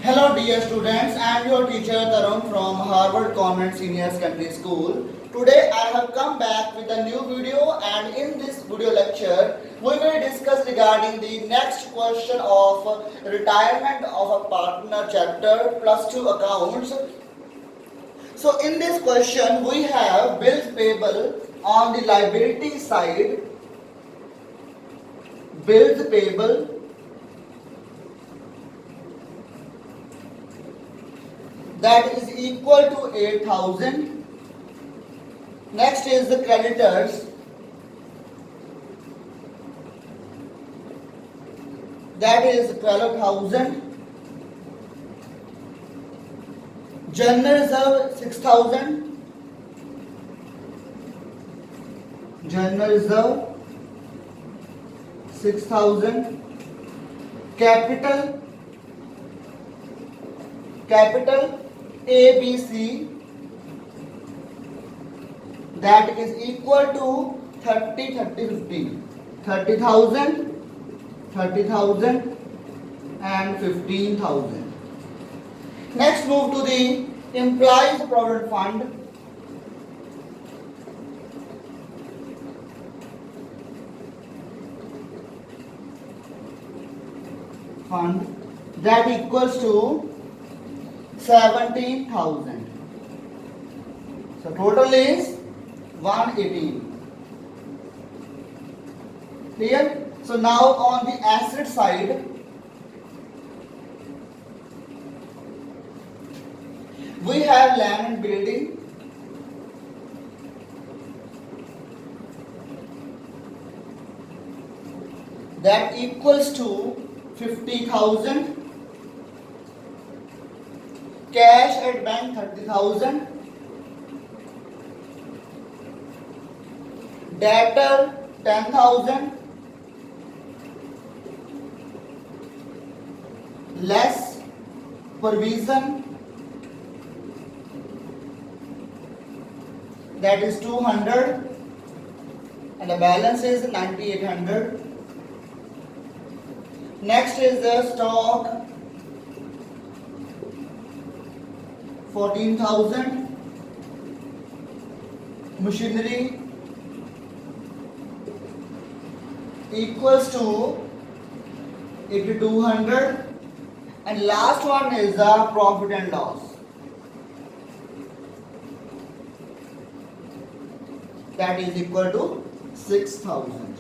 Hello dear students, I am your teacher Tarun from Harvard Convent Senior Secondary School. Today I have come back with a new video, and in this video lecture we will discuss regarding the next question of retirement of a partner chapter plus 2 accounts. So in this question we have bills payable on the liability side, bills payable that is equal to 8,000. Next is the creditors, that is 12,000. General reserve 6,000. General reserve 6,000. Capital A, B, C, that is equal to 30, 50. 30,000, 30,000 and 15,000. Next move to the employees provident fund that equals to 17,000. So total is 118. Clear? So now on the asset side, we have land and building. That equals to 50,000. Cash at bank 30,000. Debtor 10,000. Less provision, that is 200, and the balance is 9,800. Next is the stock 14,000. Machinery equals to 8,200. And last one is the profit and loss, that is equal to 6,000.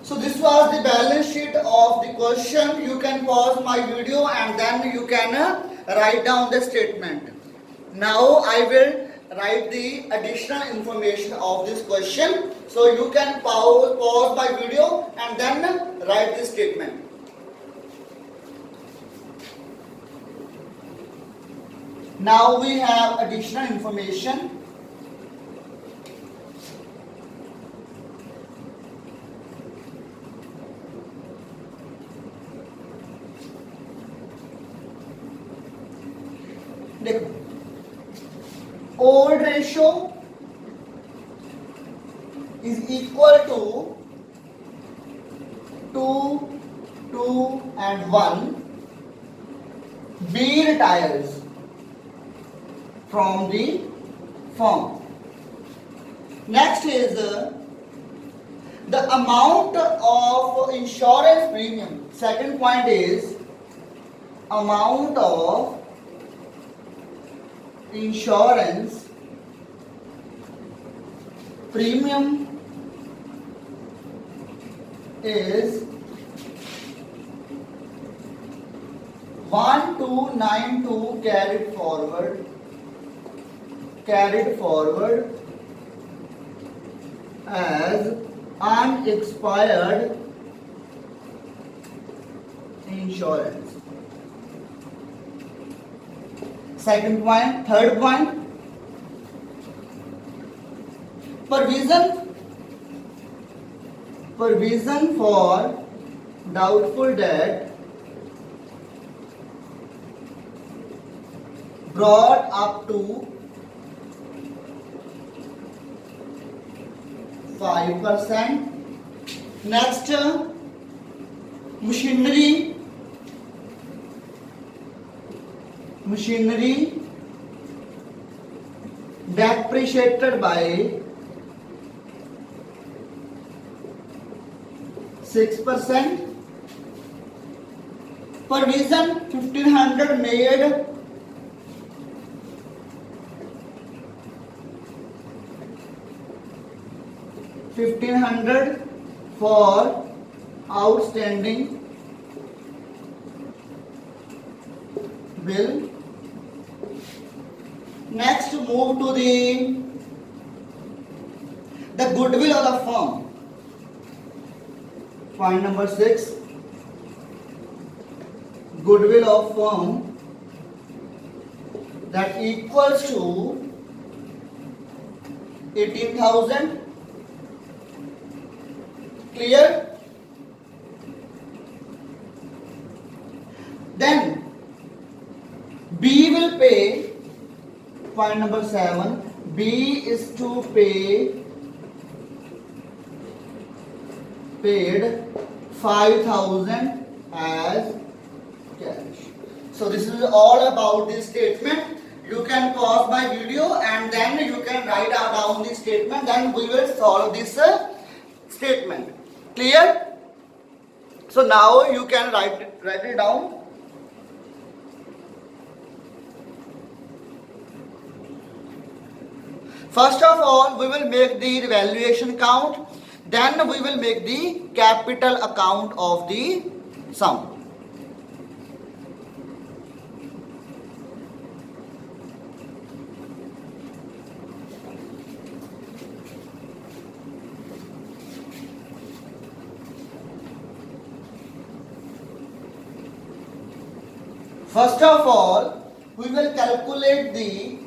So this was the balance sheet of the question. You can pause my video and then you can write down the statement. Now I will write the additional information of this question. So you can pause my video and then write this statement. Now we have additional information. Old ratio is equal to 2, 2 and 1. B retires from the firm. Next is the amount of insurance premium. Second point is amount of insurance premium is 1292 carried forward as unexpired insurance. Second point. Third point, provision for doubtful debt brought up to 5%. Next, machinery depreciated by 6%. Provision 1500 made for outstanding bill. Next, move to the goodwill of the firm. Point number 6. Goodwill of firm that equals to 18,000. Clear? Then B will pay. Point number 7. B is to paid 5,000 as cash. So this is all about this statement. You can pause my video and then you can write down the statement. Then we will solve this statement. Clear? So now you can write it down. First of all, we will make the valuation count. Then we will make the capital account of the sum. First of all, we will calculate the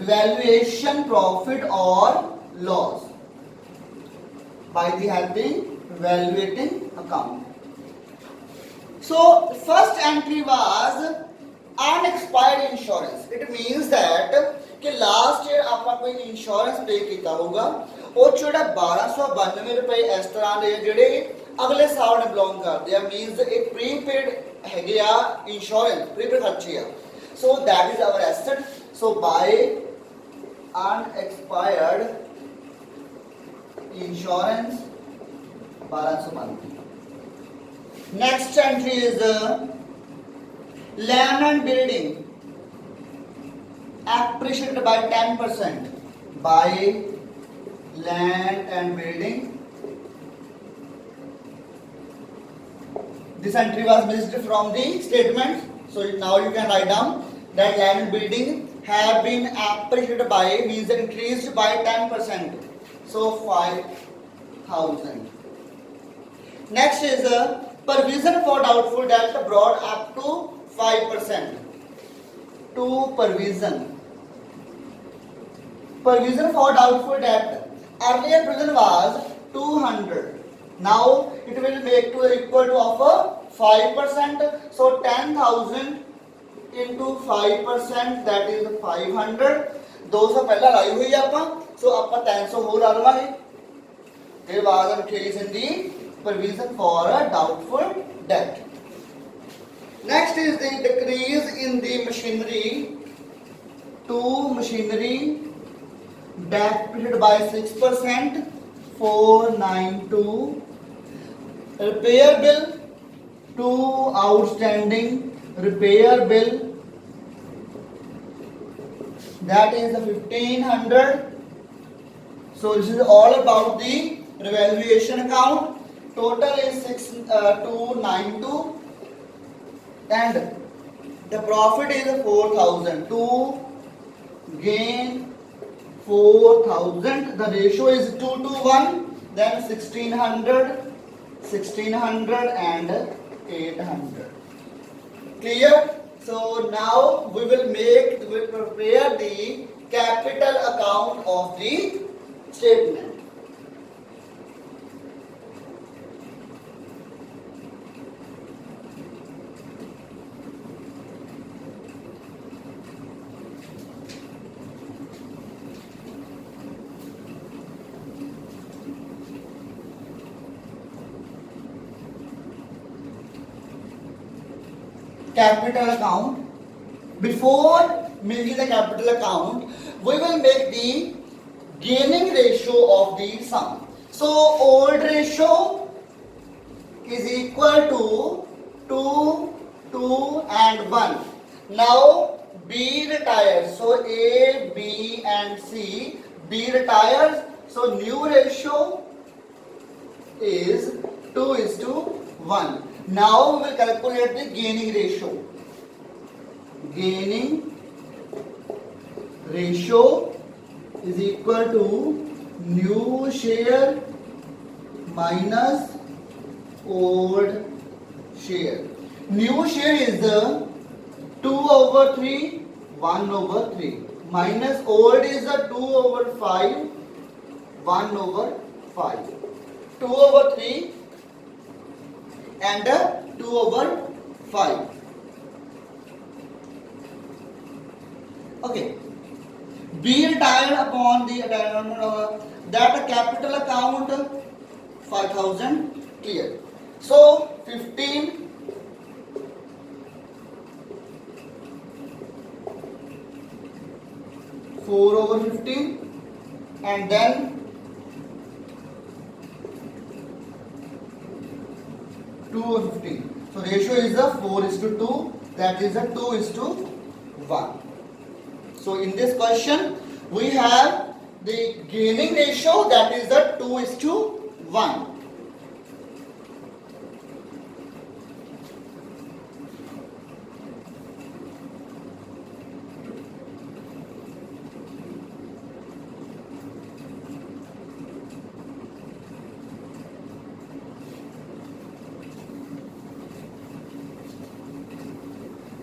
valuation profit or loss by the helping valuating account. So first entry was unexpired insurance. It means that कि last year ਆਪਾਂ कोई insurance pay ਕੀਤਾ ਹੋਊਗਾ ਉਹ ਜਿਹੜਾ 1292 ਰੁਪਏ ਇਸ ਤਰ੍ਹਾਂ ਦੇ ਜਿਹੜੇ ਅਗਲੇ ਸਾਲ ਨੂੰ ਬਿਲੋਂਗ ਕਰਦੇ ਆ means ਇਹ prepaid ਹੈਗੇ ਆ insurance prepaid ਖਰਚੇ ਆ. So that is our asset. So by unexpired insurance 1292. Next entry is land and building appreciated by 10%. By land and building, this entry was missed from the statement. So now you can write down that land and building have been appreciated by means increased by 10%. So 5,000. Next is provision for doubtful debt brought up to 5%. To provision for doubtful debt. Earlier provision was 200. Now it will make to equal to of 5%. So 10,000 into 5%, that is 500. 200 पहला लाई हुई है आपा. So आपा 300 हो रहा है. There was an increase in the provision for a doubtful debt. Next is the decrease in the machinery. To machinery depreciated by 6%. 492. Repair bill to outstanding repair bill, that is the 1500. So this is all about the revaluation account. Total is 6292 and the profit is 4000. To gain 4000, the ratio is 2 to 1, then 1600 and 800. Clear? So now we will prepare the capital account of the statement. capital account. Before making the capital account, we will make the gaining ratio of the sum. So old ratio is equal to 2, 2 and 1. Now B retires. So A, B and C. B retires. So new ratio is 2:1. Now we will calculate the gaining ratio. Gaining ratio is equal to new share minus old share. New share is the 2/3, 1/3 minus old is the 2/5, 1/5. 2/3 and 2/5. Okay. Be retired upon the that capital account 5,000 clear. So 15 4/15 and then 2/15. So ratio is a 4:2, that is a 2:1. So in this question we have the gaining ratio, that is the 2:1.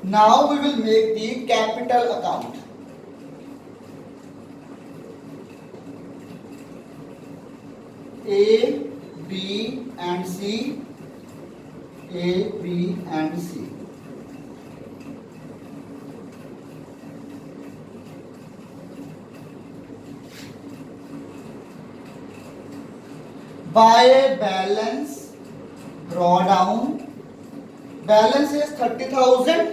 Now we will make the capital account. A, B and C. A, B and C. By balance, draw down. Balance is 30,000.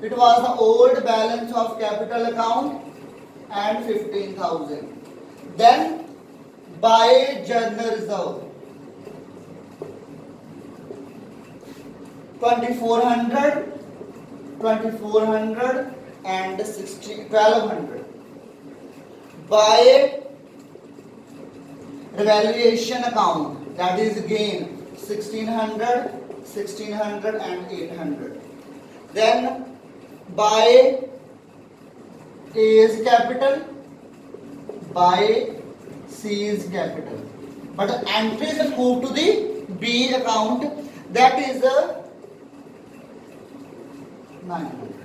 It was the old balance of capital account and 15,000. Then by general reserve 2,400 and 1,200. By revaluation account, that is gain 1,600 and 800. Then by A's capital, by C's capital. But entries will move to the B account, that is 900.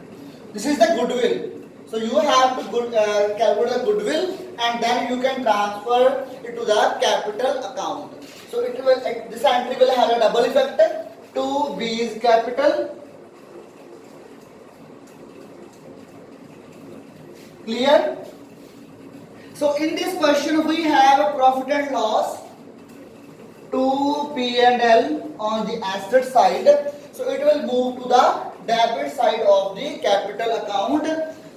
This is the goodwill. So you have to calculate the goodwill and then you can transfer it to the capital account. So it will, this entry will have a double effect to B's capital. Clear? So in this question we have a profit and loss to P&L on the asset side. So it will move to the debit side of the capital account.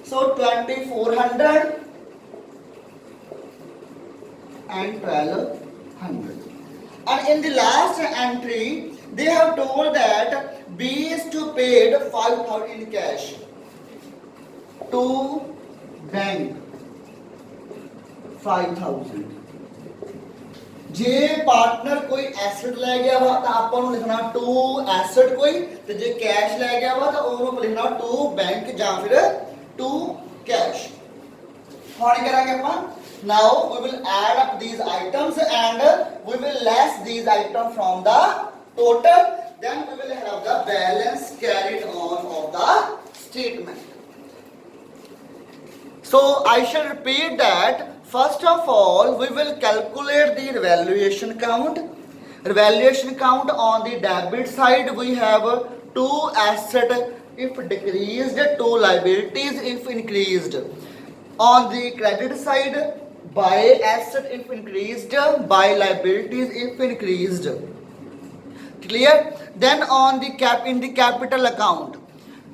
So 2,400 and 1,200. And in the last entry they have told that B is to paid 5,000 in cash to bank 5,000. ਜੇ partner ਕੋਈ asset ਲੈ ਗਿਆ ਵਾ ਤਾਂ ਆਪਾਂ ਨੂੰ ਲਿਖਣਾ to asset ਕੋਈ, ਤੇ ਜੇ ਕੈਸ਼ ਲੈ ਗਿਆ ਵਾ ਤਾਂ ਉਹਨੂੰ ਲਿਖਣਾ ਟੂ ਬੈਂਕ ਜਾਂ ਫਿਰ ਟੂ ਕੈਸ਼. ਹੁਣ ਕੀ ਕਰਾਂਗੇ ਆਪਾਂ? Now we will add up these items and we will less these items from the total. Then we will have the balance carried on of the statement. So I shall repeat that. First of all, we will calculate the revaluation count. Revaluation count on the debit side, we have two assets if decreased, two liabilities if increased. On the credit side, by asset if increased, by liabilities if increased. Clear? Then on the in the capital account,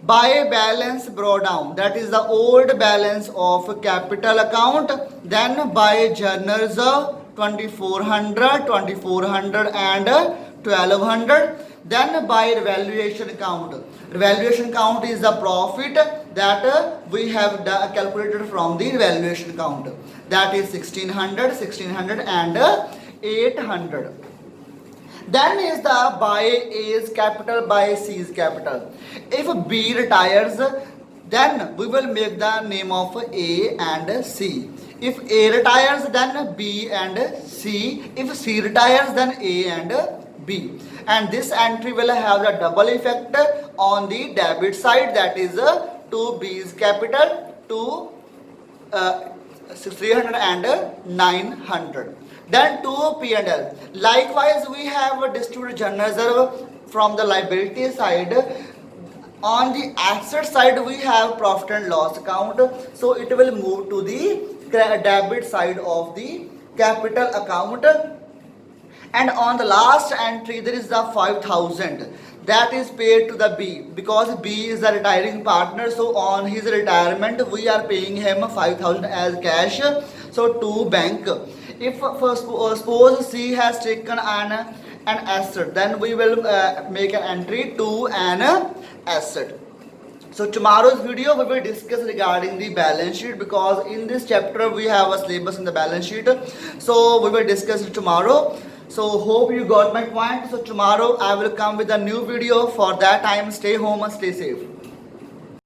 by balance brought down, that is the old balance of capital account, then by journal reserve 2400, 2400 and 1200, then by revaluation account. Revaluation account is the profit that we have calculated from the revaluation account, that is 1600, 1600 and 800. Then is the by A's capital, by C's capital. If B retires, then we will make the name of A and C. If A retires, then B and C. If C retires, then A and B. And this entry will have the double effect on the debit side, that is to B's capital to 300 and 900. Then to P&L. Likewise, we have a distributed general reserve from the liability side. On the asset side, we have profit and loss account. So it will move to the debit side of the capital account. And on the last entry, there is the 5,000 that is paid to the B, because B is the retiring partner. So on his retirement, we are paying him 5,000 as cash. So to bank. If suppose C has taken an asset, then we will make an entry to an asset. So tomorrow's video we will discuss regarding the balance sheet, because in this chapter we have a syllabus in the balance sheet. So we will discuss it tomorrow. So hope you got my point. So tomorrow I will come with a new video. For that time, stay home and stay safe.